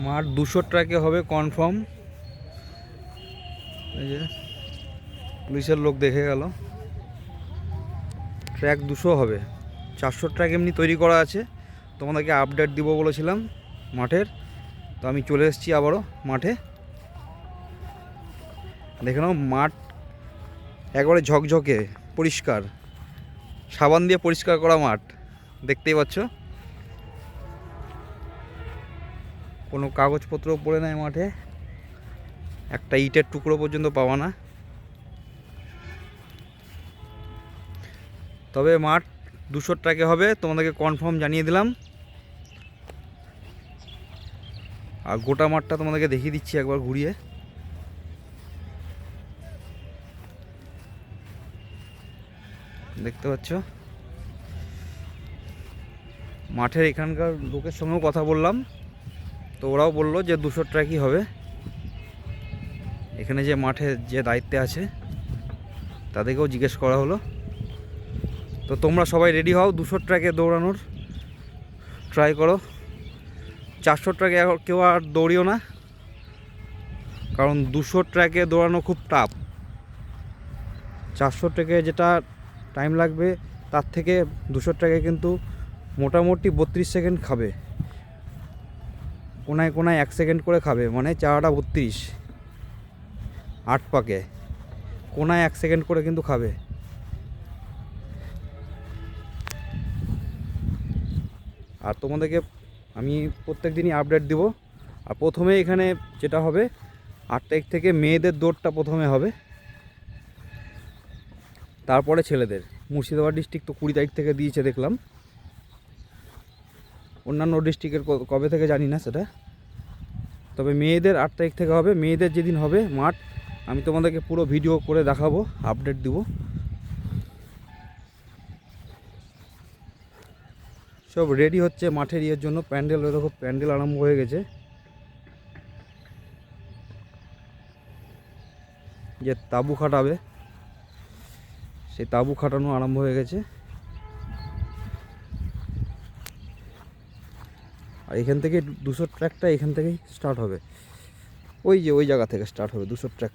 মাঠ 200 ট্র্যাকে হবে কনফার্ম। এই যে পুলিশের লোক দেখে গেল, ট্র্যাক 200 হবে। 400 ট্র্যাক এমনি তৈরি করা আছে, তোমাদেরকে আপডেট দিব বলেছিলাম মাঠের। তো আমি চলে এসেছি আবারও মাঠে। দেখে নাও মাঠ একবারে ঝকঝকে পরিষ্কার, সাবান দিয়ে পরিষ্কার করা মাঠ, দেখতেই পাচ্ছ। কোনো কাগজপত্র পড়ে নাই মাঠে, একটা ইটের টুকরো পর্যন্ত পাওয়া না। তবে মাঠ 200 ট্র্যাকে হবে, তোমাদেরকে কনফার্ম জানিয়ে দিলাম। আর গোটা মাঠটা তোমাদেরকে দেখিয়ে দিচ্ছি একবার ঘুরিয়ে। দেখতে পাচ্ছ মাঠের এখানকার লোকের সঙ্গেও কথা বললাম, তো ওরাও বললো যে 200 ট্র্যাকই হবে। এখানে যে মাঠে যে দায়িত্বে আছে তাদেরকেও জিজ্ঞেস করা হলো। তো তোমরা সবাই রেডি হও 200 ট্র্যাকে দৌড়ানোর, ট্রাই করো। 400 ট্র্যাকে কেউ আর দৌড়িও না, কারণ 200 ট্র্যাকে দৌড়ানো খুব টাফ। 400 ট্র্যাকে যেটা টাইম লাগবে তার থেকে 200 ট্র্যাকে কিন্তু মোটামুটি 32 সেকেন্ড খাবে, কোনায় কোনায় 1 সেকেন্ড করে খাবে, মানে 4টা 32, 8 পাকে কোনায় 1 সেকেন্ড করে কিন্তু খাবে। আর তোমাদেরকে আমি প্রত্যেক দিনই আপডেট দিব। আর প্রথমে এখানে যেটা হবে 8 তারিখ থেকে মেয়েদের দৌড়টা প্রথমে হবে, তারপরে ছেলেদের। মুর্শিদাবাদ ডিস্ট্রিক্ট তো 20 তারিখ থেকে দিয়েছে দেখলাম, অন্যান্য ডিস্ট্রিক্টের কবে থেকে জানি না সেটা। তবে মেয়েদের 8 তারিখ থেকে হবে। মেয়েদের যেদিন হবে মাঠ, আমি তোমাদেরকে পুরো ভিডিও করে দেখাবো, আপডেট দিব। সব রেডি হচ্ছে মাঠের ইয়ের জন্য, প্যান্ডেল, দেখো প্যান্ডেল আরম্ভ হয়ে গেছে। যে তাঁবু খাটাবে সেই তাঁবু খাটানো আরম্ভ হয়ে গেছে। আর এখান থেকে 200 ট্র্যাকটা এখান থেকেই স্টার্ট হবে, ওই যে ওই জায়গা থেকে স্টার্ট হবে 200 ট্র্যাক।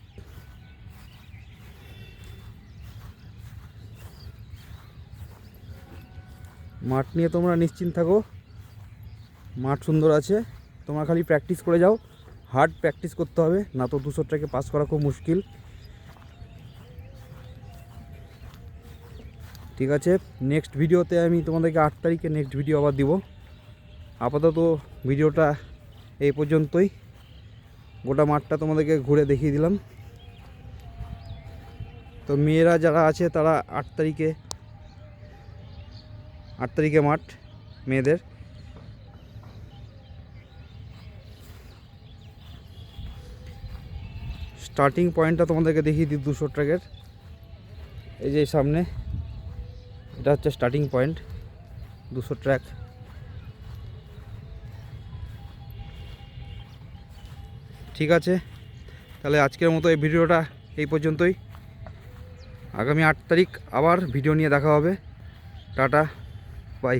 মাঠ নিয়ে তোমরা নিশ্চিন্ত থাকো, মাঠ সুন্দর আছে, তোমরা খালি প্র্যাকটিস করে যাও। হার্ড প্র্যাকটিস করতে হবে, না তো 200 ট্র্যাকে পাস করা খুব মুশকিল। ঠিক আছে, নেক্সট ভিডিওতে আমি তোমাদেরকে 8 তারিখে নেক্সট ভিডিও আবার দিব। আপাতত ভিডিওটা এই পর্যন্তই, গোটা মাঠটা তোমাদেরকে ঘুরে দেখিয়ে দিলাম। তো মেয়েরা যারা আছে তারা 8 তারিখে মাঠ মেয়েদের। স্টার্টিং পয়েন্টটা তোমাদেরকে দেখিয়ে দিই 200 ট্র্যাকের। এই যে সামনে এটা হচ্ছে স্টার্টিং পয়েন্ট 200 ট্র্যাক। ঠিক আছে, তাহলে আজকের মতো এই ভিডিওটা এই পর্যন্তই। আগামী 8 তারিখ আবার ভিডিও নিয়ে দেখা হবে। Tata, by.